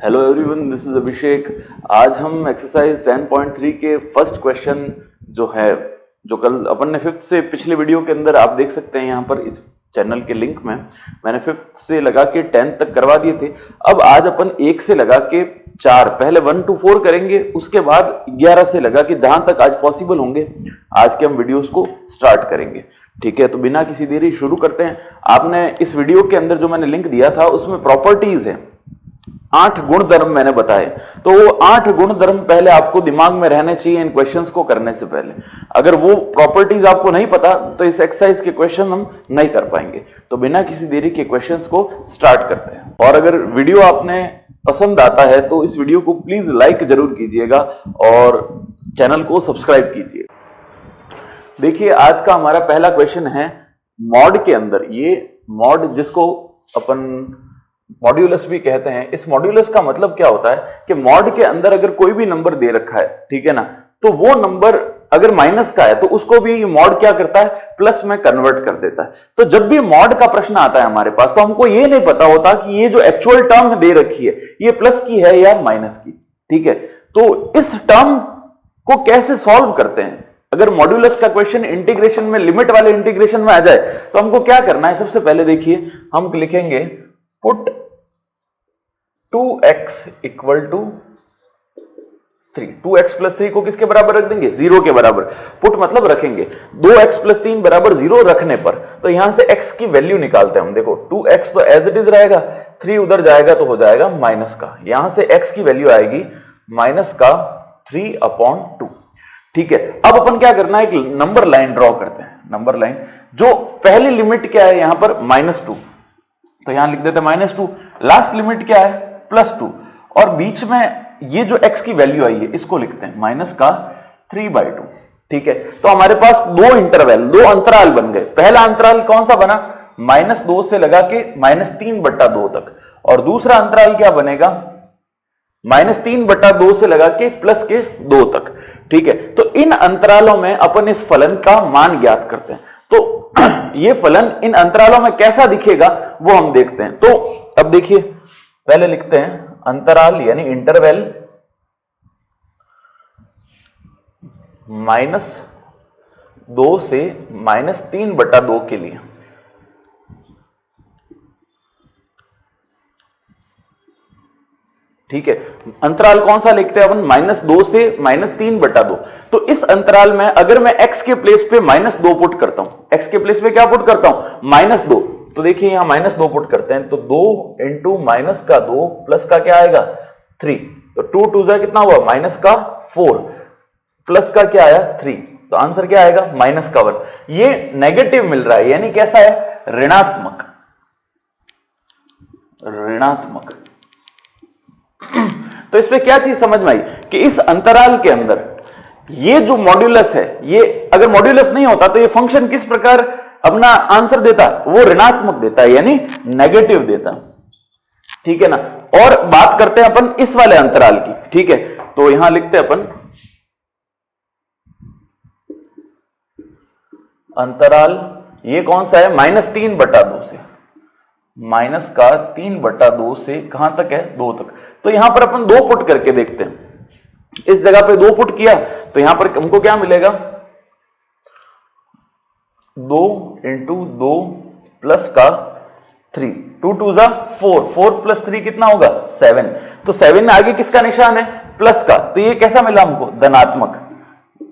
Hello everyone, this is अभिषेक। आज हम exercise 10.3 के फर्स्ट क्वेश्चन जो कल अपन ने फिफ्थ से पिछले वीडियो के अंदर आप देख सकते हैं यहाँ पर इस चैनल के लिंक में मैंने फिफ्थ से लगा के 10 तक करवा दिए थे। अब आज अपन 1 से लगा के 4 पहले 1 to 4 करेंगे, उसके बाद 11 से लगा के जहां तक आज पॉसिबल होंगे आज के हम वीडियोस को स्टार्ट करेंगे। ठीक है, तो बिना किसी देरी शुरू करते हैं। आपने इस वीडियो के अंदर जो मैंने लिंक दिया था उसमें प्रॉपर्टीज है, 8 गुण धर्म मैंने बताए, तो वो 8 गुण धर्म पहले आपको दिमाग में रहने चाहिए इन क्वेश्चंस को करने से पहले। अगर वो प्रॉपर्टीज आपको नहीं पता तो इस एक्सरसाइज के क्वेश्चन हम नहीं कर पाएंगे। तो बिना किसी देरी के क्वेश्चंस को स्टार्ट करते हैं। और अगर वीडियो आपने पसंद आता है तो इस वीडियो को प्लीज लाइक जरूर कीजिएगा और चैनल को सब्सक्राइब कीजिए। देखिए, आज का हमारा पहला क्वेश्चन है मॉड के अंदर। ये मॉड जिसको अपन मॉड्यूलस भी कहते हैं, इस मॉड्यूलस का मतलब क्या होता है कि मॉड के अंदर अगर कोई भी नंबर दे रखा है, ठीक है ना, तो वो नंबर अगर माइनस का है तो उसको भी मॉड क्या करता है, प्लस में कन्वर्ट कर देता है। तो जब भी मॉड का प्रश्न आता है हमारे पास तो हमको ये नहीं पता होता कि ये जो एक्चुअल टर्म दे रखी है ये प्लस की है या माइनस की। ठीक है, तो इस टर्म को कैसे सॉल्व करते हैं। अगर मॉड्यूलस का क्वेश्चन इंटीग्रेशन में, लिमिट वाले इंटीग्रेशन में आ जाए तो हमको क्या करना है। सबसे पहले देखिए, हम लिखेंगे put 2x equal to 3। 2x plus 3 को किसके बराबर रख देंगे, 0 के बराबर। पुट मतलब रखेंगे। 2x प्लस 3 बराबर 0 रखने पर तो यहां से x की वैल्यू निकालते हैं हम। देखो 2x तो एज इट इज रहेगा, 3 उधर जाएगा तो हो जाएगा माइनस का। यहां से x की वैल्यू आएगी माइनस का 3/2। ठीक है, अब अपन क्या करना है, एक नंबर लाइन ड्रॉ करते हैं। नंबर लाइन जो पहली लिमिट क्या है यहां पर -2, तो यहां लिख देते हैं -2। लास्ट लिमिट क्या है, +2, और बीच में ये जो x की वैल्यू आई है इसको लिखते हैं माइनस का 3/2। ठीक है, तो हमारे पास दो अंतराल बन गए। पहला अंतराल कौन सा बना, -2 से लगा के -3/2 तक, और दूसरा अंतराल क्या बनेगा, -3/2 से लगा के +2 तक। ठीक है, तो इन अंतरालों में अपन इस फलन का मान ज्ञात करते हैं। तो ये फलन इन अंतरालों में कैसा दिखेगा वो हम देखते हैं। तो अब देखिए, पहले लिखते हैं अंतराल यानी इंटरवल -2 से -3/2 के लिए। ठीक है, अंतराल कौन सा लिखते हैं अपन, -2 से -3/2। तो इस अंतराल में अगर मैं x के प्लेस पे -2 पुट करता हूं, x के प्लेस पे क्या पुट करता हूं, -2, तो देखिए यहां -2 पुट करते हैं तो 2 इंटू माइनस का 2 प्लस का क्या आएगा 3, तो 2 2 जा कितना हुआ -4, प्लस का क्या आया 3, तो आंसर क्या आएगा -1। ये नेगेटिव मिल रहा है, यानी कैसा है, ऋणात्मक। तो इससे क्या चीज समझ में आई कि इस अंतराल के अंदर ये जो मॉड्यूलस है, ये अगर मॉड्यूलस नहीं होता तो ये फंक्शन किस प्रकार अपना आंसर देता, वो ऋणात्मक देता है, यानी नेगेटिव देता। ठीक है ना। और बात करते हैं अपन इस वाले अंतराल की। ठीक है, तो यहां लिखते हैं अपन अंतराल, ये कौन सा है, -3/2 से, माइनस का 3/2 से कहां तक है, 2 तक। तो यहां पर अपन 2 पुट करके देखते हैं। इस जगह पे 2 पुट किया तो यहां पर हमको क्या मिलेगा, 2 इंटू 2 प्लस का 3, 2 2 जा 4, 4 प्लस 3 कितना होगा 7। तो 7 में आगे किसका निशान है, प्लस का, तो ये कैसा मिला हमको, धनात्मक।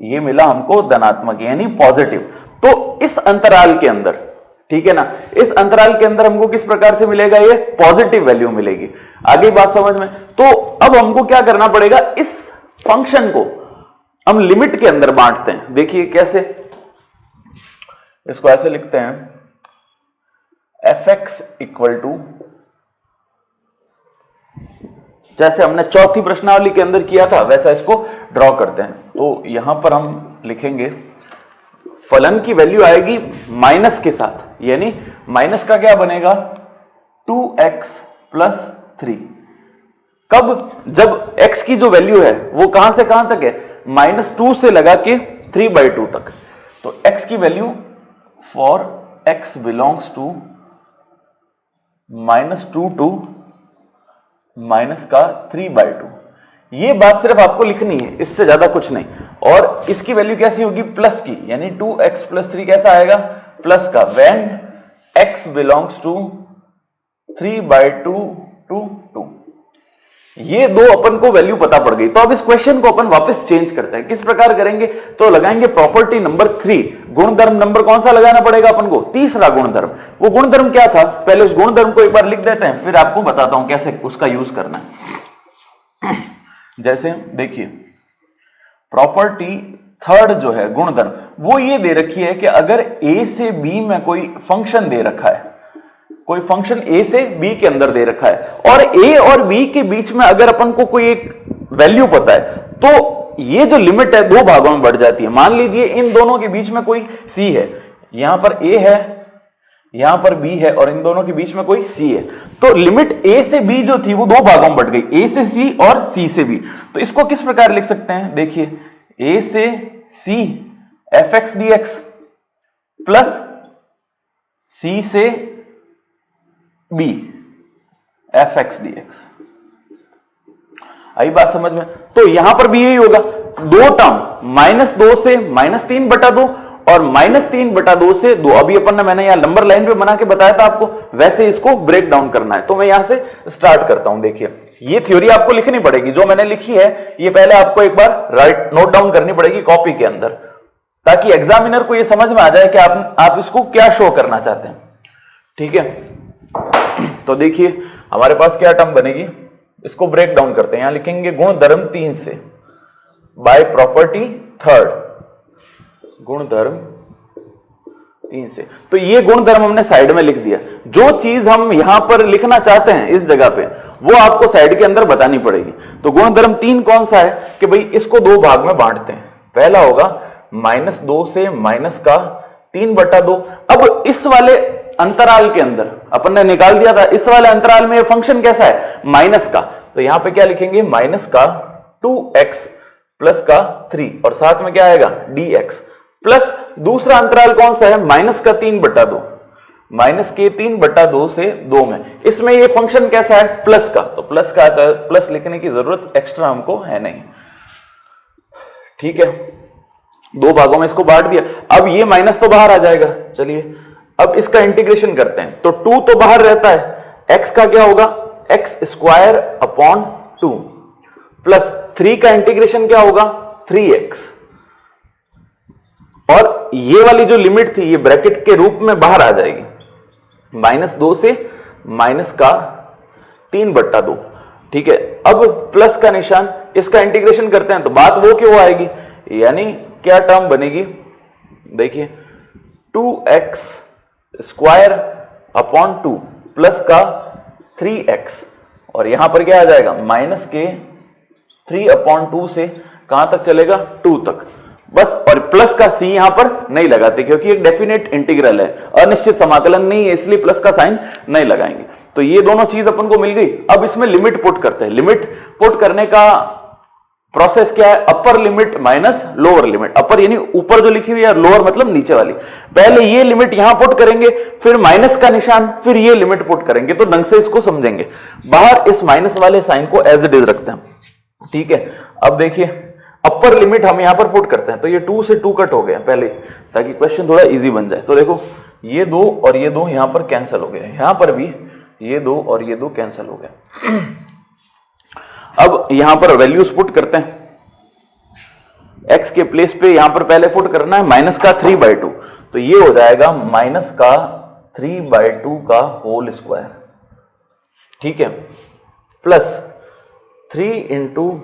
ये मिला हमको धनात्मक यानी पॉजिटिव। तो इस अंतराल के अंदर, ठीक है ना, इस अंतराल के अंदर हमको किस प्रकार से मिलेगा, ये पॉजिटिव वैल्यू मिलेगी। आगे बात समझ में। तो अब हमको क्या करना पड़ेगा, इस फंक्शन को हम लिमिट के अंदर बांटते हैं। देखिए कैसे, इसको ऐसे लिखते हैं fx इक्वल टू, जैसे हमने चौथी प्रश्नावली के अंदर किया था वैसा इसको ड्रॉ करते हैं। तो यहां पर हम लिखेंगे फलन की वैल्यू आएगी माइनस के साथ, यानी माइनस का क्या बनेगा 2x प्लस 3। कब, जब x की जो वैल्यू है वो कहां से कहां तक है, -2 से लगा के 3/2 तक। तो x की value for x belongs to -2 to minus का 3/2। ये बात सिर्फ आपको लिखनी है, इससे ज्यादा कुछ नहीं। और इसकी वैल्यू कैसी होगी? प्लस की, यानी 2x + 3 कैसा आएगा? प्लस का। When x belongs to 3/2 to 2। ये दो अपन को वैल्यू पता पड़ गई। तो अब इस क्वेश्चन को अपन वापस चेंज करते हैं। किस प्रकार करेंगे? तो लगाएंगे प्रॉपर्टी नंबर 3। गुणधर्म नंबर कौन सा लगाना पड़ेगा अपन को? तीसरा गुणधर्म। वो गुणधर्म क्या था? पहले उस गुणधर्म को एक बार लिख देते हैं, फिर आपको बताता हूं कैसे उसका यूज करना है। जैसे देखिए, प्रॉपर्टी थर्ड जो है गुणधर्म, वो ये दे रखी है कि अगर a से b में कोई फंक्शन दे रखा है, कोई फंक्शन a से b के अंदर दे रखा है, और a और b के बीच में अगर अपन को कोई एक वैल्यू पता है, तो ये जो लिमिट है दो भागों में बढ़ जाती है। मान लीजिए इन दोनों के बीच में कोई c है, यहां पर a है, यहां पर b है, और इन दोनों के बीच में कोई c है, तो लिमिट a से b जो थी वो दो भागों में बढ़ गई, a से c और c से b। तो इसको किस प्रकार लिख सकते हैं? देखिए, a से c fx dx plus c से b fx dx। आई बात समझ में? तो यहां पर भी यही होगा, दो टर्म -2 से -3/2 और -3/2 से 2। अभी अपन ने, मैंने यहां नंबर लाइन पे बना के बताया था आपको, वैसे इसको ब्रेक डाउन करना है। तो मैं यहां से स्टार्ट करता हूं। देखिए, ये थ्योरी आपको लिखनी पड़ेगी, जो मैंने लिखी है ये पहले आपको एक बार नोट डाउन करनी पड़ेगी कॉपी के अंदर, ताकि एग्जामिनर को ये समझ में आ जाए कि आप इसको क्या शो करना चाहते हैं। ठीक है, तो देखिए हमारे पास क्या टर्म बनेगी, इसको ब्रेक डाउन करते हैं। यहां लिखेंगे गुणधर्म 3 से, बाय प्रॉपर्टी थर्ड, गुणधर्म 3 से। तो ये गुणधर्म हमने साइड में लिख दिया। जो चीज हम यहां पर लिखना चाहते हैं इस जगह पे, वो आपको साइड के अंदर बतानी पड़ेगी। तो गुणधर्म 3 कौन सा है कि भाई इसको दो भाग में बांटते हैं। पहला होगा -2 से -3/2। अब इस वाले अंतराल के अंदर अपन ने निकाल दिया था, इस वाले अंतराल में ये फंक्शन कैसा है? माइनस का। तो यहां पे क्या लिखेंगे? माइनस का 2x प्लस का 3, और साथ में क्या आएगा? dx। प्लस दूसरा अंतराल कौन सा है? माइनस का 3/2, माइनस के 3/2 से 2 में। इसमें ये फंक्शन कैसा है? प्लस का। तो प्लस का, तो प्लस लिखने की जरूरत एक्स्ट्रा हमको है नहीं। ठीक है, दो भागों में इसको बांट दिया। अब ये माइनस तो बाहर आ जाएगा। चलिए अब इसका इंटीग्रेशन करते हैं। तो 2 तो बाहर रहता है, x का क्या होगा? x² / 2 प्लस 3 का इंटीग्रेशन क्या होगा? 3x। और ये वाली जो लिमिट थी ये ब्रैकेट के रूप में बाहर आ जाएगी, -2 से -3/2। ठीक है, अब प्लस का निशान, इसका इंटीग्रेशन करते हैं तो बात वो क्यों आएगी, यानी क्या टर्म बनेगी? देखिए 2x² / 2 प्लस का 3x, और यहां पर क्या आ जाएगा? माइनस के 3/2 से कहां तक चलेगा? 2 तक बस। और प्लस का c यहां पर नहीं लगाते, क्योंकि एक डेफिनेट इंटीग्रल है, अनिश्चित समाकलन नहीं है, इसलिए प्लस का साइन नहीं लगाएंगे। तो ये दोनों चीज अपन को मिल गई। अब इसमें लिमिट पुट करते हैं। लिमिट पुट करने का प्रोसेस क्या है? Upper limit minus lower limit. Upper यानी ऊपर जो लिखी हुई है, लोअर मतलब नीचे वाली। पहले ये लिमिट यहां पुट करेंगे, फिर माइनस का निशान, फिर ये लिमिट पुट करेंगे, तो ढंग से इसको समझेंगे। बाहर इस माइनस वाले साइन को एज इट इज रखते हैं। ठीक है, अब देखिए अपर लिमिट हम यहां पर पुट करते हैं, तो ये 2 से 2 कट हो गया पहले, ताकि क्वेश्चन थोड़ा इजी बन जाए। तो देखो ये 2 और ये 2 यहां पर कैंसिल हो गए, यहां पर भी ये 2 और ये 2 कैंसिल हो गए। अब यहां पर वैल्यूज पुट करते हैं। x के प्लेस पे यहां पर पहले पुट करना है माइनस का 3/2, तो ये हो जाएगा माइनस का 3/2 का होल स्क्वायर। ठीक है, प्लस 3 इंटू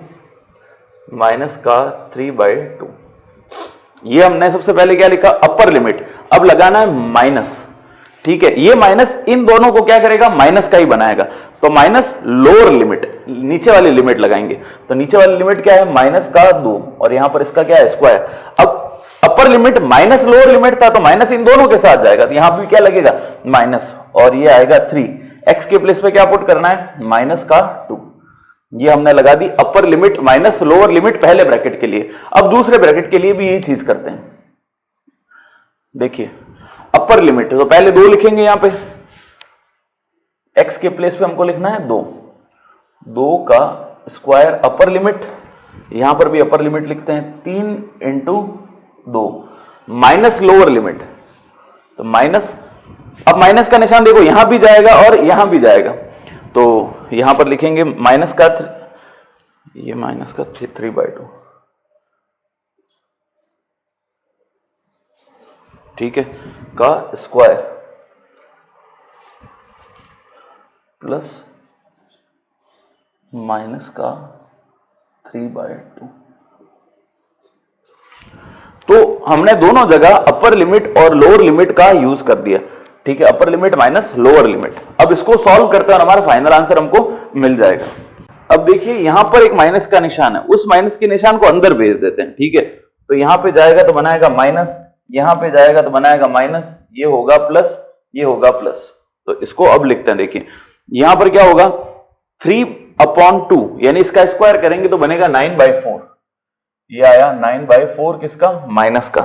माइनस का 3/2। ये हमने सबसे पहले क्या लिखा? Upper limit. अब लगाना है माइनस। ठीक है, ये माइनस इन दोनों को क्या करेगा? माइनस का ही बनाएगा। तो माइनस लोअर लिमिट, नीचे वाली लिमिट लगाएंगे। तो नीचे वाली लिमिट क्या है? माइनस का 2, और यहां पर इसका क्या है? स्क्वायर। अब अपर लिमिट माइनस लोअर लिमिट था, तो माइनस इन दोनों के साथ जाएगा, तो यहां भी क्या लगेगा? माइनस, और ये आएगा 3। एक्स के प्लेस पे क्या पुट करना है? माइनस का 2। ये हमने लगा दी upper limit minus lower limit पहले ब्रैकेट के लिए। अब दूसरे ब्रैकेट के लिए भी यही चीज करते हैं। देखिए अपर लिमिट, तो पहले 2 लिखेंगे यहां पे, x के प्लेस पे हमको लिखना है 2, 2 का स्क्वायर अपर लिमिट, यहां पर भी अपर लिमिट लिखते हैं 3 इंटू 2 माइनस लोअर लिमिट, तो माइनस, अब माइनस का निशान देखो यहां भी जाएगा और यहां भी जाएगा, तो यहां पर लिखेंगे माइनस का ये माइनस का 3/2, ठीक है, का स्क्वायर प्लस माइनस का 3/2। तो हमने दोनों जगह अपर लिमिट और लोअर लिमिट का यूज कर दिया, ठीक है, upper limit minus lower limit. अब इसको सॉल्व करते हैं और हमारा फाइनल आंसर हमको मिल जाएगा। अब देखिए यहां पर एक माइनस का निशान है, उस माइनस के निशान को अंदर भेज देते हैं, ठीक है, तो यहां पे जाएगा तो बनाएगा माइनस, यहां पे जाएगा तो बनाएगा माइनस, ये होगा प्लस, ये होगा प्लस। तो इसको अब लिखते हैं, देखिए यहां पर क्या होगा 3/2, यानी इसका स्क्वायर करेंगे तो बनेगा 9/4, ये आया 9/4 किसका, माइनस का,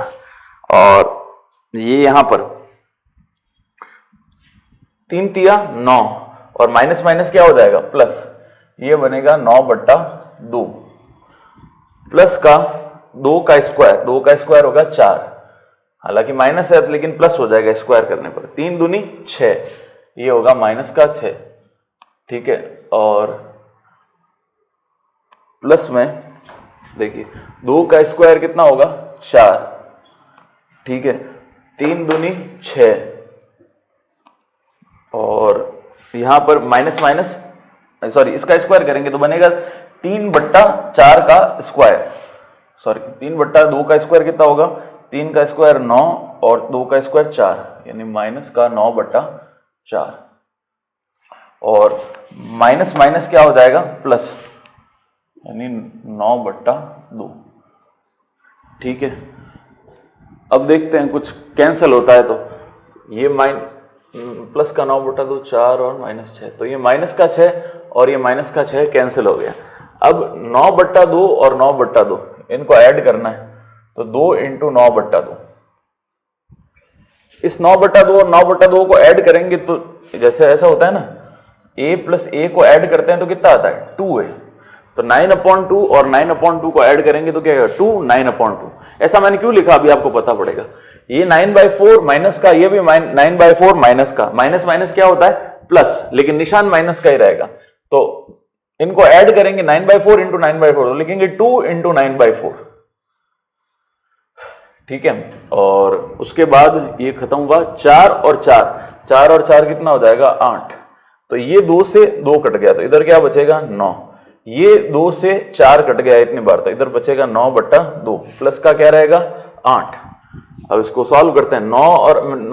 और ये यहां पर 3 तिया 9 और माइनस माइनस क्या हो जाएगा प्लस, ये बनेगा 9/2 प्लस का 2 का स्क्वायर, 2 का स्क्वायर होगा 4, हालांकि माइनस है लेकिन प्लस हो जाएगा स्क्वायर करने पर, 3 दूनी 6, ये होगा माइनस का 6, ठीक है, और प्लस में देखिए 2 का स्क्वायर कितना होगा 4, ठीक है, 3 दूनी 6, और यहां पर माइनस माइनस, सॉरी इसका स्क्वायर करेंगे तो बनेगा 3/4 का स्क्वायर, सॉरी 3/2 का स्क्वायर कितना होगा, 3 का स्क्वायर 9 और 2 का स्क्वायर 4, यानी माइनस का 9/4, और माइनस माइनस क्या हो जाएगा प्लस, यानी 9/2, ठीक है। अब देखते हैं कुछ कैंसिल होता है, तो ये प्लस का 9/2 4 और माइनस 6, तो ये माइनस का 6 और ये माइनस का 6 कैंसिल हो गया। अब 9/2 और 9/2 इनको ऐड करना है, तो 2 इंटू 9/2, इस 9/2 और 9/2 को ऐड करेंगे तो जैसे ऐसा होता है ना, a प्लस a को ऐड करते हैं तो कितना आता है 2a, तो 9/2 और 9/2 को ऐड करेंगे तो क्या होगा 2 9/2। ऐसा मैंने क्यों लिखा अभी आपको पता पड़ेगा, ये 9/4 माइनस का, ये भी 9/4 माइनस का, माइनस माइनस क्या होता है प्लस, लेकिन निशान माइनस का ही रहेगा, तो इनको ऐड करेंगे 9/4 इंटू 9/4, तो लिखेंगे 2 इंटू 9/4, ठीक है, और उसके बाद ये खत्म हुआ 4 और 4 कितना हो जाएगा 8, तो ये 2 से 2 कट गया, तो इधर क्या बचेगा 9, ये 2 से 4 कट गया इतनी बार, तो इधर बचेगा 9/2, प्लस का क्या रहेगा 8। अब इसको सॉल्व करते हैं, 9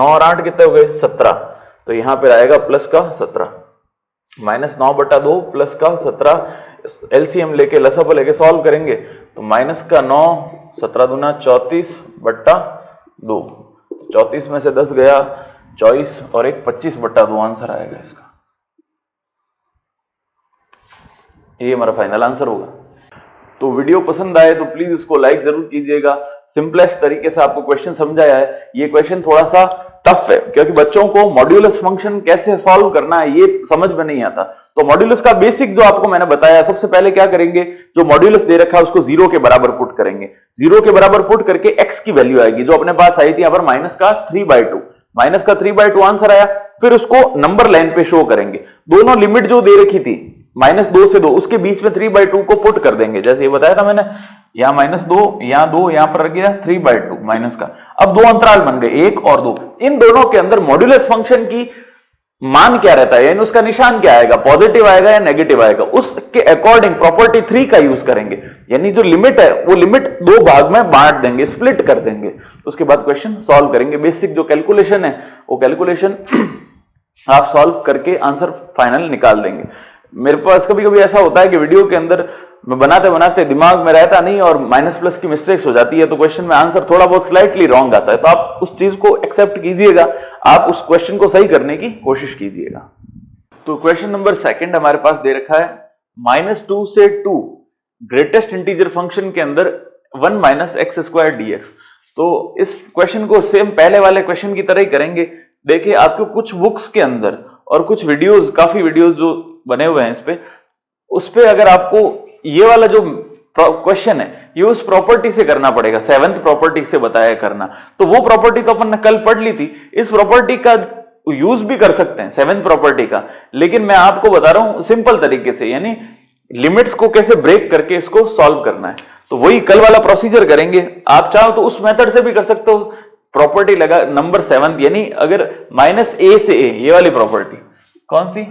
और 8 कितने हो गए 17, तो यहां पे आएगा प्लस का 17, माइनस 9/2 प्लस का 17, एलसीएम लेके लसापा लेके सॉल्व करेंगे तो माइनस का 9, 17 दूना 34/2, 34 में से 10 गया 24 और एक 25/2 आंसर आएगा इसका, ये हमारा फाइनल आंसर होगा। तो वीडियो पसंद आए तो प्लीज इसको लाइक जरूर कीजिएगा। सिंपलेस्ट तरीके से आपको क्वेश्चन समझाया है। ये क्वेश्चन थोड़ा सा टफ है क्योंकि बच्चों को मॉड्यूलस फंक्शन कैसे सॉल्व करना है ये समझ में नहीं आता। तो मॉड्यूलस का बेसिक जो आपको मैंने बताया, सबसे पहले क्या करेंगे, जो मॉड्यूलस दे रखा है उसको 0 के बराबर पुट करेंगे। 0 के बराबर पुट करके x की वैल्यू आएगी जो अपने पास आई थी यहाँ पर माइनस का 3/2, माइनस का 3/2 आंसर आया। फिर उसको नंबर लाइन पे शो करेंगे। दोनों लिमिट जो दे रखी थी -2 से 2 उसके बीच में 3/2 को पुट कर देंगे। जैसे ये बताया था मैंने, यहां -2 यहां 2 यहां पर रख गया 3/2 माइनस का। अब दो अंतराल बन गए 1 और 2। इन दोनों के अंदर मॉड्यूलस फंक्शन की मान क्या रहता है, यानी उसका निशान क्या आएगा, पॉजिटिव आएगा या नेगेटिव आएगा, उसके अकॉर्डिंग प्रॉपर्टी 3 का यूज करेंगे। यानी जो लिमिट है वो लिमिट 2 भाग में बांट देंगे, स्प्लिट कर देंगे। तो उसके बाद क्वेश्चन सॉल्व करेंगे। बेसिक जो कैलकुलेशन है वो कैलकुलेशन आप सॉल्व करके आंसर फाइनल निकाल देंगे। मेरे पास कभी कभी ऐसा होता है कि वीडियो के अंदर बनाते बनाते दिमाग में रहता नहीं और माइनस प्लस की मिस्टेक्स हो जाती है, तो क्वेश्चन में आंसर थोड़ा बहुत स्लाइटली रॉन्ग आता है। तो आप उस चीज को एक्सेप्ट कीजिएगा, आप उस क्वेश्चन को सही करने की कोशिश कीजिएगा। तो क्वेश्चन नंबर 2 हमारे पास दे रखा है -2 से 2 ग्रेटेस्ट इंटीजर फंक्शन के अंदर 1 - x² dx। तो इस क्वेश्चन को सेम पहले वाले क्वेश्चन की तरह ही करेंगे। देखिए आपको कुछ बुक्स के अंदर और कुछ वीडियोस, काफी वीडियोस जो बने हुए हैं इस पे, उस पे अगर आपको ये वाला जो क्वेश्चन है ये उस प्रॉपर्टी से करना पड़ेगा, 7th प्रॉपर्टी से बताया करना। तो वो प्रॉपर्टी तो अपन ने कल पढ़ ली थी, इस प्रॉपर्टी का यूज भी कर सकते हैं 7th प्रॉपर्टी का, लेकिन मैं आपको बता रहा हूं सिंपल तरीके से, यानी लिमिट्स को कैसे ब्रेक करके इसको सॉल्व करना है। तो वही कल वाला प्रोसीजर करेंगे। आप चाहो तो उस मेथड से भी कर सकते हो, प्रॉपर्टी लगा नंबर 7, यानी अगर -a से a, ये वाली प्रॉपर्टी कौन सी,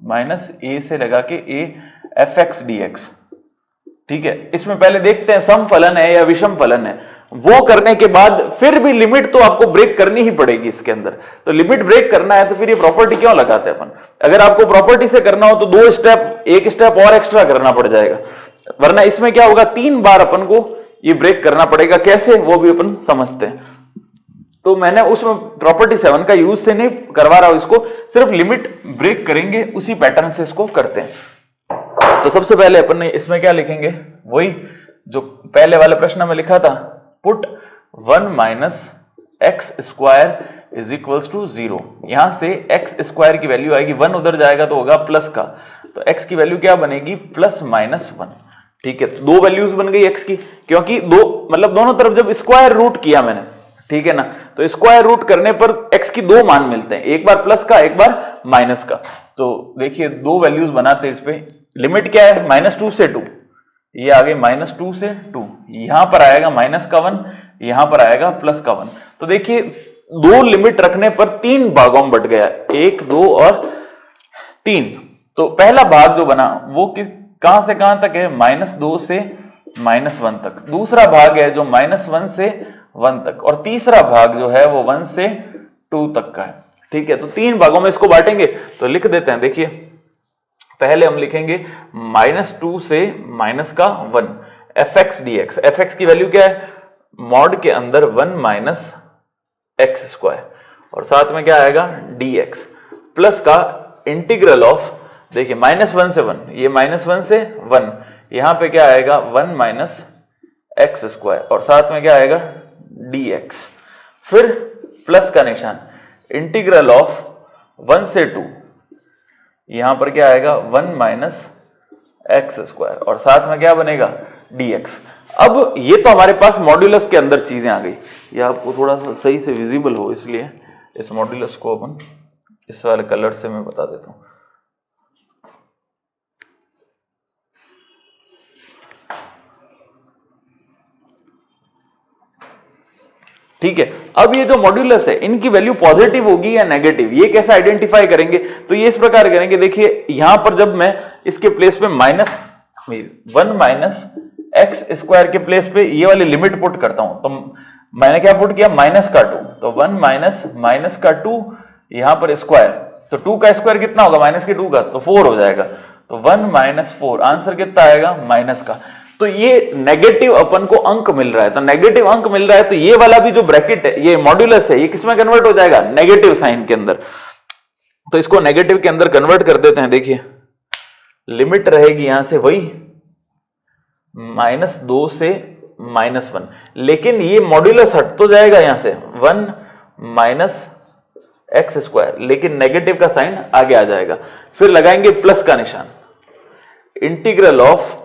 -a से लगा के a fx dx, ठीक है। इसमें पहले देखते हैं सम फलन है या विषम फलन है, वो करने के बाद फिर भी लिमिट तो आपको ब्रेक करनी ही पड़ेगी इसके अंदर। तो लिमिट ब्रेक करना है तो फिर ये प्रॉपर्टी क्यों लगाते हैं अपन। अगर आपको प्रॉपर्टी से करना हो तो 2 स्टेप, एक स्टेप और एक्स्ट्रा करना पड़ जाएगा, वरना इसमें क्या होगा 3 बार अपन को ये ब्रेक करना पड़ेगा। कैसे, वो भी अपन समझते हैं। तो मैंने उसमें प्रॉपर्टी 7 का यूज से नहीं करवा रहा हूं इसको, सिर्फ लिमिट ब्रेक करेंगे उसी पैटर्न से इसको करते हैं। तो सबसे पहले अपन ने इसमें क्या लिखेंगे, वही जो पहले वाले प्रश्न में लिखा था, put 1 minus x square is equals to 0। यहां से एक्स स्क्वायर की वैल्यू आएगी, 1 उधर जाएगा तो होगा प्लस का, तो एक्स की वैल्यू क्या बनेगी, प्लस माइनस 1, ठीक है। तो 2 वैल्यूज बन गई एक्स की, क्योंकि मतलब दोनों तरफ जब स्क्वायर रूट किया मैंने, ठीक है ना, तो स्क्वायर रूट करने पर एक्स की 2 मान मिलते हैं, एक बार प्लस का एक बार माइनस का। तो देखिए 2 वैल्यूज बनाते हैं इस पे। लिमिट क्या है, -2 से 2, ये आ गई -2 से 2, यहां पर आएगा -1, यहां पर आएगा +1। तो देखिए 2 लिमिट रखने पर 3 भागों में बट गया, 1, 2 और 3। तो पहला भाग जो बना वो कहां से कहां तक है, -2 से -1 तक। दूसरा भाग है जो -1 से 1 तक, और तीसरा भाग जो है वो 1 से 2 तक का है, ठीक है। तो 3 भागों में इसको बांटेंगे, तो लिख देते हैं। देखिए पहले हम लिखेंगे -2 से -1 fx dx। fx की वैल्यू क्या है, मॉड के अंदर 1 माइनस एक्स स्क्वायर, और साथ में क्या आएगा dx, प्लस का इंटीग्रल ऑफ, देखिए -1 से 1, ये -1 से 1, यहां पे क्या आएगा 1 माइनस एक्स स्क्वायर, और साथ में क्या आएगा dx, फिर प्लस का निशान, इंटीग्रल ऑफ 1 से 2, यहां पर क्या आएगा 1 माइनस एक्स स्क्वायर, और साथ में क्या बनेगा dx। अब ये तो हमारे पास मॉड्यूलस के अंदर चीजें आ गई, ये आपको थोड़ा सा सही से विजिबल हो इसलिए इस मॉड्यूलस को अपन इस वाले कलर से मैं बता देता हूं। ठीक है, अब ये जो मॉड्यूलस है इनकी वैल्यू पॉजिटिव होगी या नेगेटिव, ये कैसे आइडेंटिफाई करेंगे, तो ये इस प्रकार करेंगे। देखिए यहां पर जब मैं इसके प्लेस पे -1 माइनस एक्स स्क्वायर के प्लेस पे ये वाली लिमिट पुट करता हूं, तो मैंने क्या पुट किया, -2, तो 1 माइनस का 2, यहां पर स्क्वायर, तो 2 का स्क्वायर कितना होगा, -2 का, तो 4 हो जाएगा, तो 1 - 4, आंसर कितना आएगा, माइनस का। तो ये नेगेटिव अपन को अंक मिल रहा है, तो नेगेटिव अंक मिल रहा है, तो ये वाला भी जो ब्रैकेट है, ये मॉड्यूलस है, ये किसमें कन्वर्ट हो जाएगा, नेगेटिव साइन के अंदर। तो इसको नेगेटिव के अंदर कन्वर्ट कर देते हैं। देखिए लिमिट रहेगी यहां से वही -2 से -1, लेकिन ये मॉड्यूलस हट तो जाएगा यहां से 1 माइनस एक्स स्क्वायर, लेकिन नेगेटिव का साइन आगे आ जाएगा। फिर लगाएंगे प्लस का निशान, इंटीग्रल ऑफ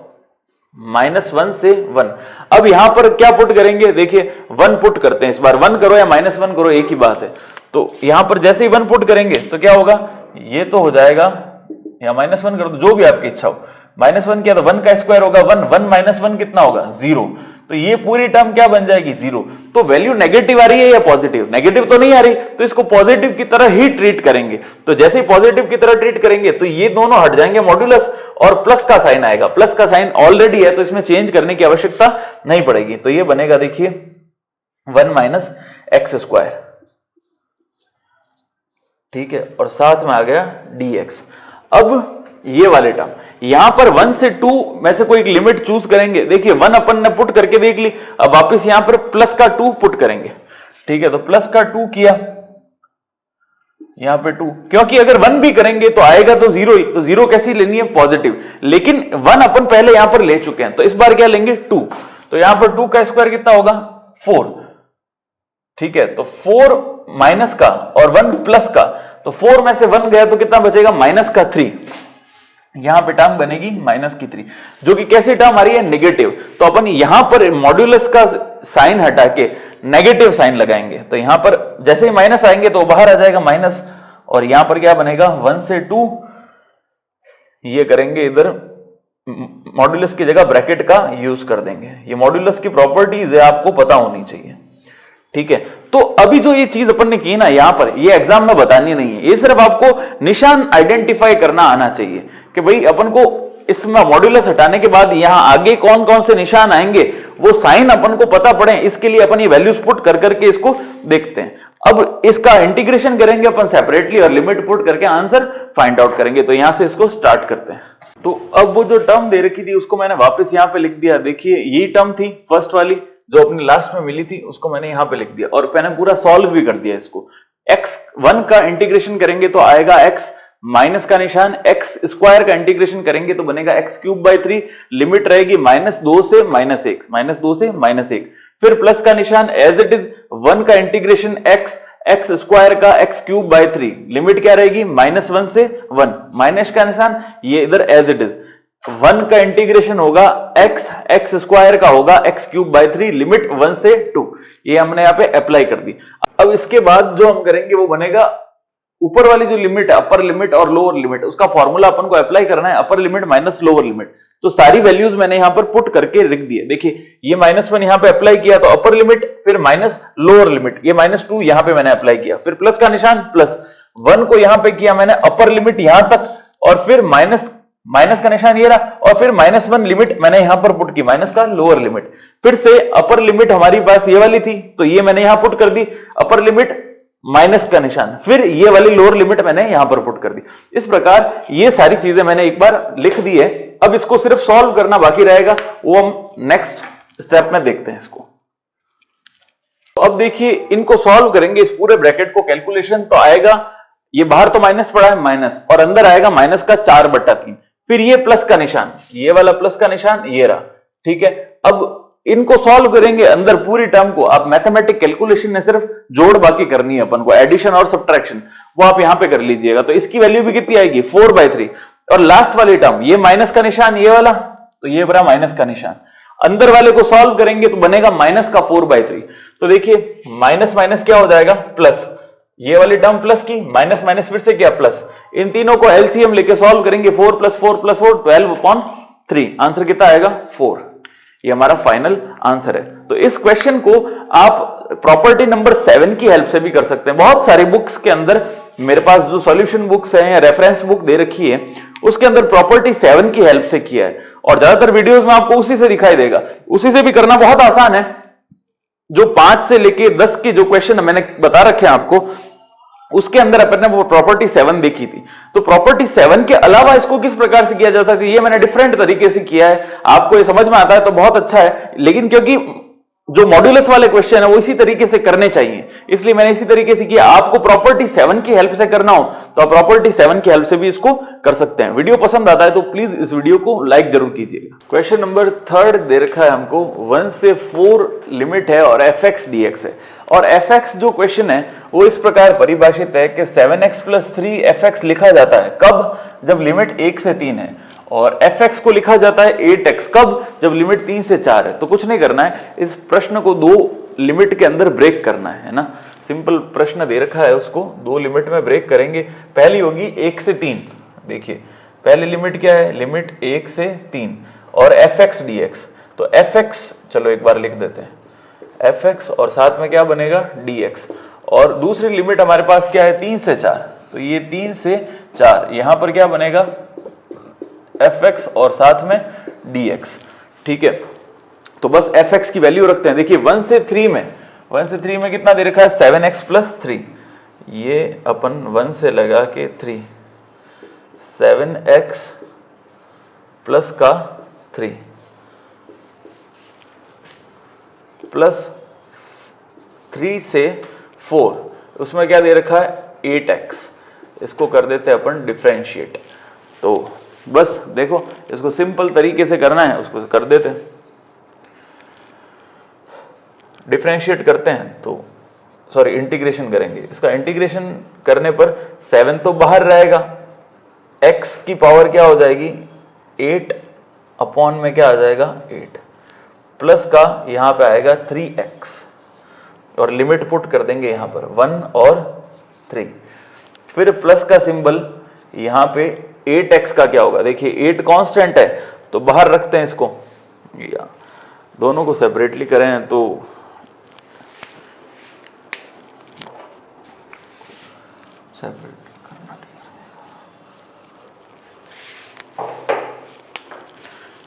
-1 से 1। अब यहां पर क्या पुट करेंगे, देखिए 1 पुट करते हैं इस बार, 1 करो या -1 करो एक ही बात है। तो यहां पर जैसे ही 1 पुट करेंगे तो क्या होगा, ये तो हो जाएगा, या -1 करो, जो भी आपकी इच्छा हो, -1 किया तो 1 का स्क्वायर होगा 1, 1 - 1 कितना होगा, 0। तो ये पूरी टर्म क्या बन जाएगी, 0। तो वैल्यू नेगेटिव आ रही है या पॉजिटिव, नेगेटिव तो नहीं आ रही, तो इसको पॉजिटिव की तरह ही ट्रीट करेंगे। तो जैसे ही पॉजिटिव की तरह ट्रीट करेंगे तो ये दोनों हट जाएंगे मॉड्यूलस, और प्लस का साइन आएगा। प्लस का साइन ऑलरेडी है तो इसमें चेंज करने की आवश्यकता नहीं पड़ेगी। तो ये बनेगा, देखिए 1 माइनस एक्स स्क्वायर, ठीक है, और साथ में आ गया dx। अब ये वाले टर्म यहां पर 1 से 2 में से कोई एक लिमिट चूज करेंगे। देखिए 1 अपन ने पुट करके देख ली, अब वापस यहां पर प्लस का 2 पुट करेंगे, ठीक है। तो प्लस का 2 किया, यहां पे 2, क्योंकि अगर 1 भी करेंगे तो आएगा तो 0 ही, तो 0 कैसी लेनी है, पॉजिटिव, लेकिन 1 अपन पहले यहां पर ले चुके हैं, तो इस बार क्या लेंगे 2। तो यहां पर 2 का स्क्वायर कितना होगा, 4, ठीक है। तो 4 माइनस का और 1 प्लस का, तो 4 में से 1 गया तो कितना बचेगा, -3, यहां पे टर्म बनेगी -3, जो कि कैसी टर्म आ रही है, नेगेटिव। तो अपन यहां पर मॉड्यूलस का साइन हटा के नेगेटिव साइन लगाएंगे, तो यहां पर जैसे ही माइनस आएंगे तो बाहर आ जाएगा माइनस, और यहां पर क्या बनेगा 1 से 2, ये करेंगे इधर मॉड्यूलस की जगह ब्रैकेट का यूज कर देंगे। ये मॉड्यूलस की प्रॉपर्टीज है, आपको पता होनी चाहिए, ठीक है। तो अभी जो ये चीज अपन ने की ना यहां पर, ये एग्जाम में बतानी नहीं है, ये सिर्फ आपको निशान आइडेंटिफाई करना आना चाहिए कि भाई अपन को इसमें मॉड्यूलस हटाने के बाद यहां आगे कौन कौन से निशान आएंगे, वो साइन अपन को पता पड़े, इसके लिए अपन ये वैल्यूज पुट कर करके इसको देखते हैं। अब इसका इंटीग्रेशन करेंगे अपन सेपरेटली और लिमिट पुट करके आंसर फाइंड आउट करेंगे। तो यहां से इसको स्टार्ट करते हैं। तो अब वो जो टर्म दे रखी थी उसको मैंने वापस यहां पे लिख दिया। देखिए यही टर्म थी फर्स्ट वाली जो अपनी लास्ट में मिली थी, उसको मैंने यहां पे लिख दिया और मैंने पूरा सॉल्व भी कर दिया इसको। x1 का इंटीग्रेशन करेंगे तो आएगा x, माइनस का निशान, x स्क्वायर का इंटीग्रेशन करेंगे तो बनेगा x³ 3, लिमिट रहेगी -2 से -1, -2 से -1, फिर प्लस का निशान एज इट इज, 1 का इंटीग्रेशन x स्क्वायर का x³/3, लिमिट क्या रहेगी -1 से 1, माइनस का निशान ये इधर एज इट इज, 1 का इंटीग्रेशन होगा x स्क्वायर का होगा x³/3, लिमिट 1 से 2, ये हमने यहाँ पे अप्लाई कर दी। अब इसके बाद जो हम करेंगे वो बनेगा ऊपर वाली जो लिमिट है, अपर लिमिट और लोअर लिमिट, उसका फॉर्मूला अपन को अप्लाई करना है, upper limit minus lower limit. तो सारी वैल्यूज मैंने यहां पर पुट करके लिख दिए। देखिए ये -1 यहां पे अप्लाई किया तो अपर लिमिट, फिर माइनस लोअर लिमिट, ये -2 यहां पे मैंने अप्लाई किया, फिर प्लस का निशान, प्लस 1 को यहां पे किया मैंने अपर लिमिट यहां तक, और फिर माइनस का निशान ये रहा, और फिर -1 लिमिट मैंने यहां पर पुट की, माइनस का लोअर लिमिट, फिर से अपर लिमिट हमारी पास ये वाली थी तो ये मैंने यहां पुट कर दी, अपर लिमिट माइनस का निशान, फिर ये वाली लोअर लिमिट मैंने यहां पर पुट कर दी। इस प्रकार ये सारी चीजें मैंने एक बार लिख दी है। अब इसको सिर्फ सॉल्व करना बाकी रहेगा, वो हम नेक्स्ट स्टेप में देखते हैं इसको। तो अब देखिए इनको सॉल्व करेंगे, इस पूरे ब्रैकेट को कैलकुलेशन तो आएगा, ये बाहर तो माइनस पड़ा है माइनस, और अंदर आएगा माइनस का 4/3, फिर ये प्लस का निशान, ये वाला प्लस का निशान ये रहा, ठीक है। अब इनको सॉल्व करेंगे, अंदर पूरी टर्म को आप मैथमेटिक कैलकुलेशन में सिर्फ जोड़ बाकी करनी है अपन को, एडिशन और सब्ट्रैक्शन, वो आप यहां पे कर लीजिएगा। तो इसकी वैल्यू भी कितनी आएगी 4/3, और लास्ट वाली टर्म ये माइनस का निशान ये वाला, तो ये बड़ा माइनस का निशान, अंदर वाले को सॉल्व करेंगे तो बनेगा माइनस का 4/3। तो देखिए माइनस माइनस क्या हो जाएगा प्लस, ये वाली टर्म प्लस की, माइनस माइनस फिर से क्या प्लस, इन तीनों को एलसीएम लेके सॉल्व करेंगे, 4 + 4 + 4 12/3, आंसर कितना आएगा 4। ये हमारा फाइनल आंसर है। तो इस क्वेश्चन को आप प्रॉपर्टी नंबर 7 की हेल्प से भी कर सकते हैं। बहुत सारी बुक्स के अंदर, मेरे पास जो सॉल्यूशन बुक्स हैं या रेफरेंस बुक दे रखी है उसके अंदर प्रॉपर्टी 7 की हेल्प से किया है, और ज्यादातर वीडियोस में आपको उसी से दिखाई देगा। उसी से भी करना बहुत आसान है। जो 5 से लेके 10 के जो क्वेश्चन मैंने बता रखे हैं आपको, उसके अंदर अपन ने वो प्रॉपर्टी 7 देखी थी। तो प्रॉपर्टी 7 के अलावा इसको किस प्रकार से किया जाता है, ये मैंने डिफरेंट तरीके से किया है। आपको ये समझ में आता है तो बहुत अच्छा है, लेकिन क्योंकि जो मॉड्यूलस वाले क्वेश्चन है वो इसी तरीके से करने चाहिए, इसलिए मैंने इसी तरीके से किया। आपको प्रॉपर्टी 7 की हेल्प से करना हो तो आप प्रॉपर्टी 7 की हेल्प से भी इसको कर सकते हैं। वीडियो पसंद आता है तो प्लीज इस वीडियो को लाइक जरूर कीजिएगा। क्वेश्चन नंबर 3 दे रखा है हमको, 1 से 4 लिमिट है और fx dx है, और fx जो क्वेश्चन है वो इस प्रकार परिभाषित है कि 7x + 3 fx लिखा जाता है कब, जब लिमिट 1 से 3 है, और fx को लिखा जाता है 8x कब, जब लिमिट 3 से 4 है। तो कुछ नहीं करना है, इस प्रश्न को 2 लिमिट के अंदर ब्रेक करना है ना। सिंपल प्रश्न दे रखा है, उसको 2 लिमिट में ब्रेक करेंगे। पहली होगी 1 से 3, देखिए पहली लिमिट क्या है, लिमिट 1 से 3 और fx dx। तो fx चलो एक बार लिख देते हैं, fx और साथ में क्या बनेगा dx, और दूसरी लिमिट हमारे पास क्या है 3 से 4, तो ये 3 से 4, यहां पर क्या बनेगा fx और साथ में dx, ठीक है। तो बस fx की वैल्यू रखते हैं। देखिए 1 से 3 में कितना दे रखा है 7x + 3, ये अपन 1 से लगा के 3, 7x प्लस का 3 प्लस 3 से 4, उसमें क्या दे रखा है 8x, इसको कर देते हैं अपन डिफरेंशिएट। तो बस देखो इसको सिंपल तरीके से करना है, उसको कर देते हैं, डिफरेंशिएट करते हैं, तो सॉरी इंटीग्रेशन करेंगे। इसका इंटीग्रेशन करने पर 7 तो बाहर रहेगा, x की पावर क्या हो जाएगी 8 अपॉन में क्या आ जाएगा 8 प्लस का यहां पे आएगा 3x और लिमिट पुट कर देंगे यहां पर 1 और 3, फिर प्लस का सिंबल यहां पे 8x का क्या होगा, देखिए 8 कांस्टेंट है तो बाहर रखते हैं इसको, या दोनों को सेपरेटली करें तो सेपरेट करना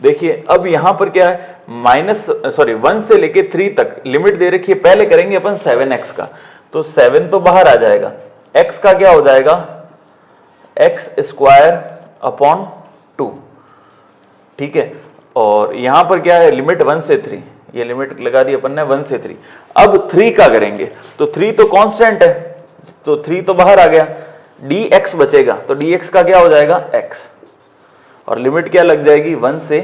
देखिए अब यहां पर क्या है 1 से लेके 3 तक लिमिट दे रखी है, पहले करेंगे अपन 7x का, तो 7 तो बाहर आ जाएगा, x का क्या हो जाएगा x स्क्वायर अपॉन 2, ठीक है। और यहां पर क्या है लिमिट 1 से 3, ये लिमिट लगा दी अपन ने 1 से 3। अब 3 का करेंगे तो 3 तो कांस्टेंट है तो 3 तो बाहर आ गया, dx बचेगा तो dx का क्या हो जाएगा x और लिमिट क्या लग जाएगी 1 से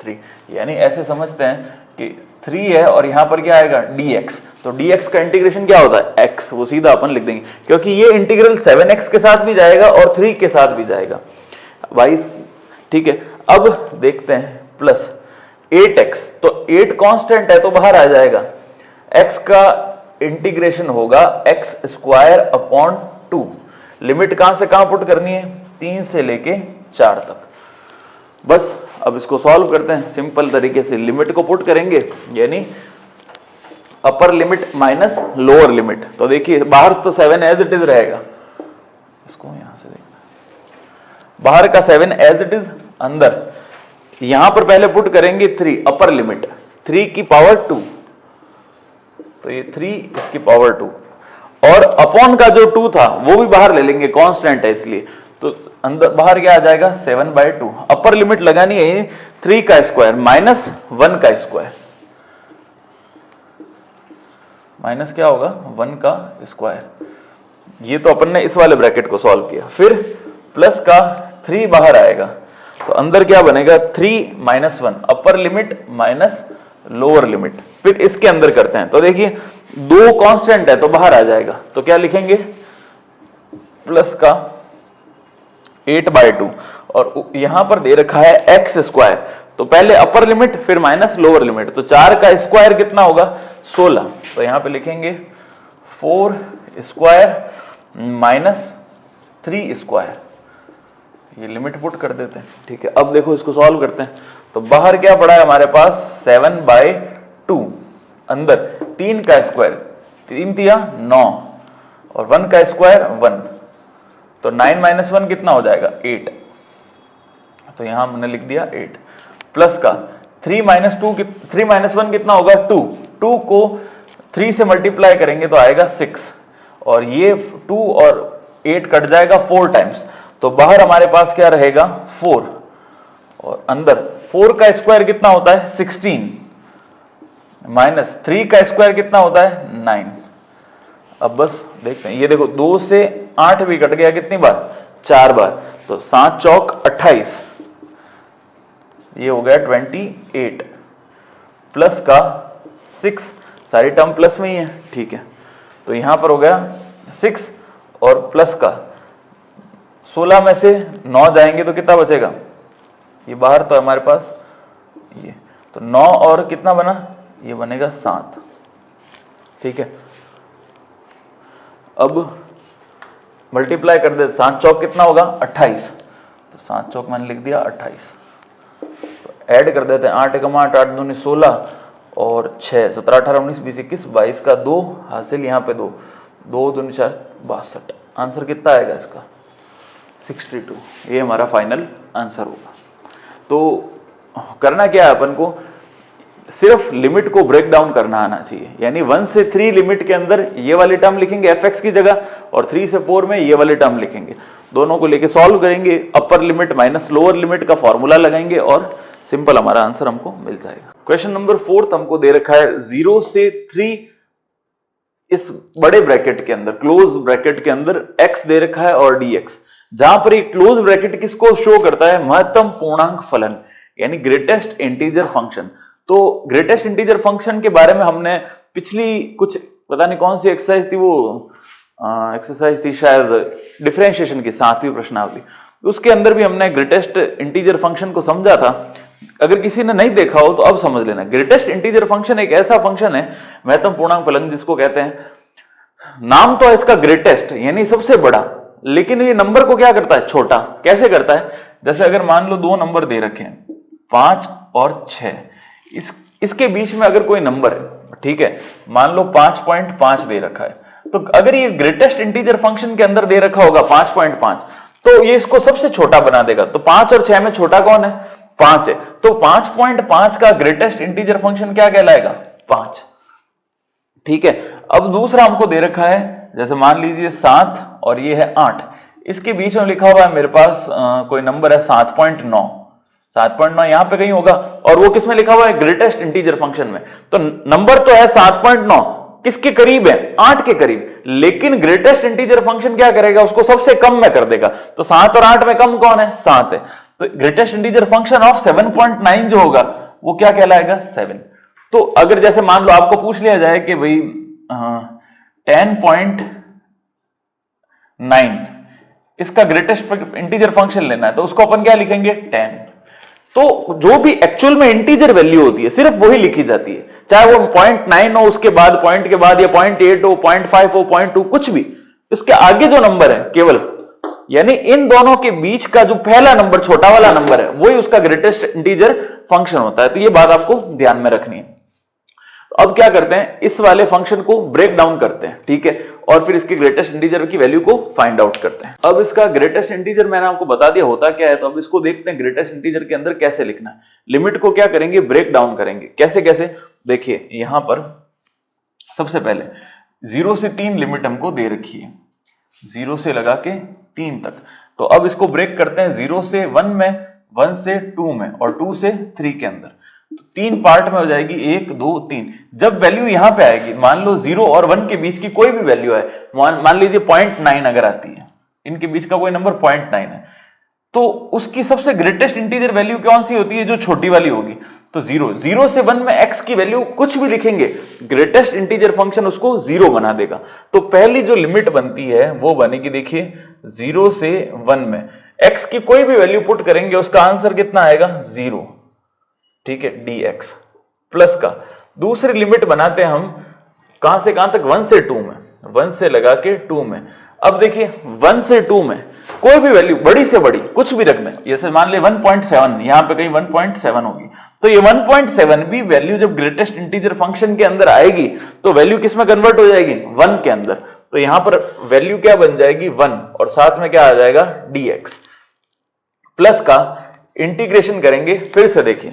3, यानी ऐसे समझते हैं कि 3 है और यहां पर क्या आएगा dx, तो dx का इंटीग्रेशन क्या होता है x, वो सीधा अपन लिख देंगे क्योंकि ये इंटीग्रल 7x के साथ भी जाएगा और 3 के साथ भी जाएगा भाई, ठीक है। अब देखते हैं प्लस 8x, तो 8 कांस्टेंट है तो बाहर आ जाएगा, x का इंटीग्रेशन होगा x स्क्वायर अपॉन 2, लिमिट कहां से कहां पुट करनी है 3 से लेके 4 तक। बस अब इसको सॉल्व करते हैं सिंपल तरीके से, लिमिट को पुट करेंगे यानी अपर लिमिट माइनस लोअर लिमिट, तो देखिए बाहर तो 7 एज इट इज रहेगा, इसको यहां से देखना, बाहर का 7 एज इट इज अंदर, यहां पर पहले पुट करेंगे 3 अपर लिमिट 3 की पावर 2, तो ये 3 इसकी पावर 2 और अपॉन का जो 2 था वो भी बाहर ले लेंगे, कांस्टेंट है इसलिए, तो अंदर बाहर क्या आ जाएगा 7/2, अपर लिमिट लगानी है 3 का स्क्वायर माइनस 1 का स्क्वायर, माइनस क्या होगा 1 का स्क्वायर, ये तो अपन ने इस वाले ब्रैकेट को सॉल्व किया, फिर प्लस का 3 बाहर आएगा तो अंदर क्या बनेगा 3 माइनस 1, अपर लिमिट माइनस लोअर लिमिट, फिर इसके अंदर करते हैं तो देखिए 2 कांस्टेंट है तो बाहर आ जाएगा, तो क्या लिखेंगे प्लस का 8/2 और यहां पर दे रखा है x स्क्वायर, तो पहले अपर लिमिट फिर माइनस लोअर लिमिट, तो 4 का स्क्वायर कितना होगा 16, तो यहां पे लिखेंगे 4 स्क्वायर माइनस 3 स्क्वायर, ये लिमिट पुट कर देते हैं, ठीक है। अब देखो इसको सॉल्व करते हैं, तो बाहर क्या पड़ा है हमारे पास 7/2, अंदर 3 का स्क्वायर 3 दिया 9 और 1 का स्क्वायर 1, तो 9 माइनस 1 कितना हो जाएगा 8, तो यहां हमने लिख दिया 8 प्लस का 3 माइनस 1 कितना होगा 2, 2 को 3 से मल्टीप्लाई करेंगे तो आएगा 6 और ये 2 और 8 कट जाएगा 4 टाइम्स, तो बाहर हमारे पास क्या रहेगा 4 और अंदर 4 का स्क्वायर कितना होता है 16 माइनस 3 का स्क्वायर कितना होता है 9। अब बस देखते हैं, ये देखो 2 से 8 भी कट गया कितनी बार 4 बार, तो 7 चौक 28, ये हो गया 28 प्लस का 6, सारी टर्म प्लस में ही है, ठीक है, तो यहां पर हो गया 6 और प्लस का 16 में से 9 जाएंगे तो कितना बचेगा, ये बाहर तो हमारे पास ये, तो 9 और कितना बना, ये बनेगा 7, ठीक है। अब मल्टीप्लाई कर दे, 7 चौक कितना होगा 28, तो 7 चौक मैंने लिख दिया 28, तो ऐड कर देते हैं 8 एकम 8, 8 दूनी 16 और 6 17 18 19 20 21 22 का 2 हासिल, यहाँ पे 2 2 दूनी 4 62, आंसर कितना आएगा इसका 62, ये हमारा फाइनल आंसर होगा। तो करना क्या है अपन को, सिर्फ लिमिट को ब्रेक डाउन करना आना चाहिए, यानी 1 से 3 लिमिट के अंदर ये वाली टर्म लिखेंगे fx की जगह और 3 से 4 में ये वाली टर्म लिखेंगे, दोनों को लेके सॉल्व करेंगे, अपर लिमिट माइनस लोअर लिमिट का फॉर्मूला लगाएंगे और सिंपल हमारा आंसर हमको मिल जाएगा। क्वेश्चन नंबर 4 हमको दे रखा है 0 से 3 इस बड़े ब्रैकेट के अंदर, क्लोज ब्रैकेट के अंदर x दे रखा है और dx, जहां पर एक क्लोज ब्रैकेट किसको शो करता है, महत्तम पूर्णांक फलन यानी ग्रेटेस्ट इंटीजर फंक्शन। तो ग्रेटेस्ट इंटीजर फंक्शन के बारे में हमने पिछली कुछ पता नहीं कौन सी एक्सरसाइज थी, वो एक्सरसाइज थी शायद डिफरेंशिएशन की 7वीं प्रश्नावली, तो उसके अंदर भी हमने ग्रेटेस्ट इंटीजर फंक्शन को समझा था। अगर किसी ने नहीं देखा हो तो अब समझ लेना। ग्रेटेस्ट इंटीजर फंक्शन एक ऐसा फंक्शन है, महत्तम पूर्णांक फलन जिसको कहते हैं, नाम तो है इसका ग्रेटेस्ट यानी सबसे बड़ा, लेकिन ये नंबर को क्या करता है, छोटा। कैसे करता है, जैसे अगर मान लो दो नंबर दे रखे हैं 5 और 6, इसके बीच में अगर कोई नंबर है, ठीक है, मान लो 5.5 दे रखा है, तो अगर ये ग्रेटेस्ट इंटीजर फंक्शन के अंदर दे रखा होगा 5.5, तो ये इसको सबसे छोटा बना देगा। तो 5 और 6 में छोटा कौन है, 5 है, तो 5.5 का ग्रेटेस्ट इंटीजर फंक्शन क्या कहलाएगा, 5। ठीक है, अब दूसरा हमको दे रखा है, जैसे मान लीजिए 7 और ये है 8, इसके बीच में लिखा हुआ है मेरे पास कोई नंबर है 7.9, 7.9 यहां पे कहीं होगा, और वो किसमें लिखा हुआ है, ग्रेटेस्ट इंटीजर फंक्शन में। तो नंबर तो है 7.9, किसके करीब है, 8 के करीब, लेकिन ग्रेटेस्ट इंटीजर फंक्शन क्या करेगा, उसको सबसे कम में कर देगा। तो 7 और 8 में कम कौन है, 7 है, तो ग्रेटेस्ट इंटीजर फंक्शन ऑफ 7.9 जो होगा वो क्या कहलाएगा, 7। तो अगर जैसे मान लो आपको पूछ लिया जाए कि भाई 10.9 इसका ग्रेटेस्ट इंटीजर फंक्शन लेना है, तो उसको अपन क्या लिखेंगे, 10। तो जो भी एक्चुअल में इंटीजर वैल्यू होती है सिर्फ वही लिखी जाती है, चाहे वो 0.9 हो, उसके बाद पॉइंट के बाद, या 0.8 हो, 0.5 हो, 0.2, कुछ भी, इसके आगे जो नंबर है केवल, यानी इन दोनों के बीच का जो पहला नंबर, छोटा वाला नंबर है, वही उसका ग्रेटेस्ट इंटीजर फंक्शन होता है। तो ये बात आपको ध्यान में रखनी है। तो अब क्या करते हैं, इस वाले फंक्शन को ब्रेक डाउन करते हैं, ठीक है, और फिर इसके ग्रेटेस्ट इंटीजर की वैल्यू को फाइंड आउट करते हैं। अब इसका ग्रेटेस्ट इंटीजर मैंने आपको बता दिया होता क्या है, तो अब इसको देखते हैं ग्रेटेस्ट इंटीजर के अंदर कैसे लिखना है। लिमिट को क्या करेंगे, ब्रेक डाउन करेंगे। कैसे कैसे, देखिए यहां पर सबसे पहले 0 से 3 लिमिट हमको दे रखी है, 0 से लगा के 3 तक। तो अब इसको ब्रेक करते हैं 0 से 1 में, 1 से 2 में, और 2 से 3 के अंदर। तो 3 पार्ट में हो जाएगी, 1 2 3। जब वैल्यू यहां पे आएगी, मान लो 0 और 1 के बीच की कोई भी वैल्यू है, मान लीजिए 0.9 अगर आती है, इनके बीच का कोई नंबर 0.9 है, तो उसकी सबसे ग्रेटेस्ट इंटीजर वैल्यू कौन सी होती है, जो छोटी वाली होगी। तो 0 से 1 में x की वैल्यू कुछ भी लिखेंगे, ग्रेटेस्ट इंटीजर फंक्शन उसको 0 बना देगा। तो पहली जो लिमिट बनती है वो बनेगी, देखिए 0 से 1 में x की कोई भी वैल्यू पुट करेंगे, उसका आंसर कितना आएगा, 0, ठीक है, dx प्लस का। दूसरी लिमिट बनाते हैं हम, कहां से कहां तक, 1 से 2 में, 1 से लगा के 2 में। अब देखिए 1 से 2 में कोई भी वैल्यू, बड़ी से बड़ी कुछ भी रख दें, जैसे मान ले 1.7, यहां पे कहीं 1.7 होगी, तो ये 1.7 भी वैल्यू जब ग्रेटेस्ट इंटीजर फंक्शन के अंदर आएगी तो वैल्यू किस में कन्वर्ट हो जाएगी, 1 के अंदर। तो यहां पर वैल्यू क्या बन जाएगी, 1, और साथ में क्या आ जाएगा, dx प्लस का। इंटीग्रेशन करेंगे, फिर से देखिए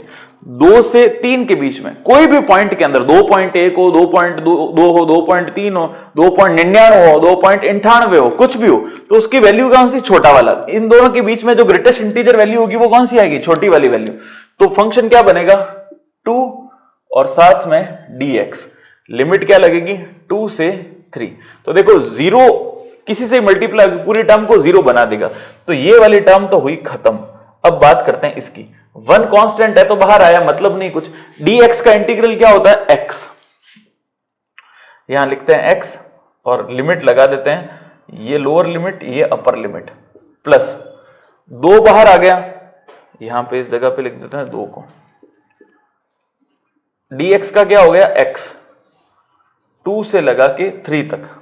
2 से 3 के बीच में कोई भी पॉइंट के अंदर 2.1 हो, 2.2 हो, 2.3 हो, 2.99 हो, 2.98 हो, कुछ भी हो, तो उसकी वैल्यू कौन सी, छोटा वाला। इन दोनों के बीच में जो ग्रेटेस्ट इंटीजर वैल्यू होगी वो कौन सी आएगी, छोटी वाली वैल्यू। तो फंक्शन क्या बनेगा, 2 और साथ में dx। लिमिट क्या लगेगी, 2 से 3। तो देखो 0 किसी से मल्टीप्लाई पूरी टर्म को 0 बना देगा, तो ये वाली टर्म तो हुई खत्म। अब बात करते हैं इसकी, 1 कांस्टेंट है तो बाहर आया, मतलब नहीं कुछ। dx का इंटीग्रल क्या होता है, x। यहां लिखते हैं x और लिमिट लगा देते हैं, ये लोअर लिमिट, ये अपर लिमिट, प्लस 2 बाहर आ गया, यहां पे इस जगह पे लिख देते हैं 2 को। dx का क्या हो गया, x, 2 से लगा के 3 तक।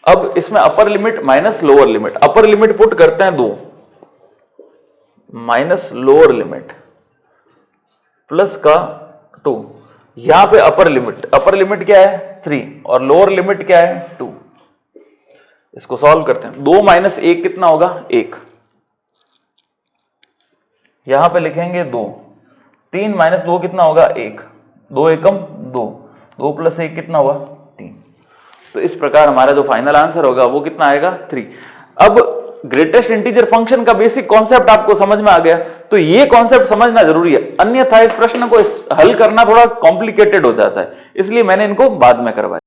अब इसमें अपर limit minus lower limit, upper limit put करते हैं 2 माइनस लोअर लिमिट प्लस का 2। यहां पे अपर लिमिट क्या है, 3, और लोअर लिमिट क्या है, 2। इसको सॉल्व करते हैं, 2 माइनस 1 कितना होगा, 1। यहां पे लिखेंगे 2, 3 माइनस 2 कितना होगा, 1, 2 एकम 2, 2 प्लस 1 कितना हुआ, 3। तो इस प्रकार हमारा जो फाइनल आंसर होगा वो कितना आएगा, 3। अब ग्रेटेस्ट इंटीजर फंक्शन का बेसिक कॉन्सेप्ट आपको समझ में आ गया, तो ये कॉन्सेप्ट समझना जरूरी है, अन्यथा इस प्रश्न को हल करना थोड़ा कॉम्प्लिकेटेड हो जाता है, इसलिए मैंने इनको बाद में करवाया।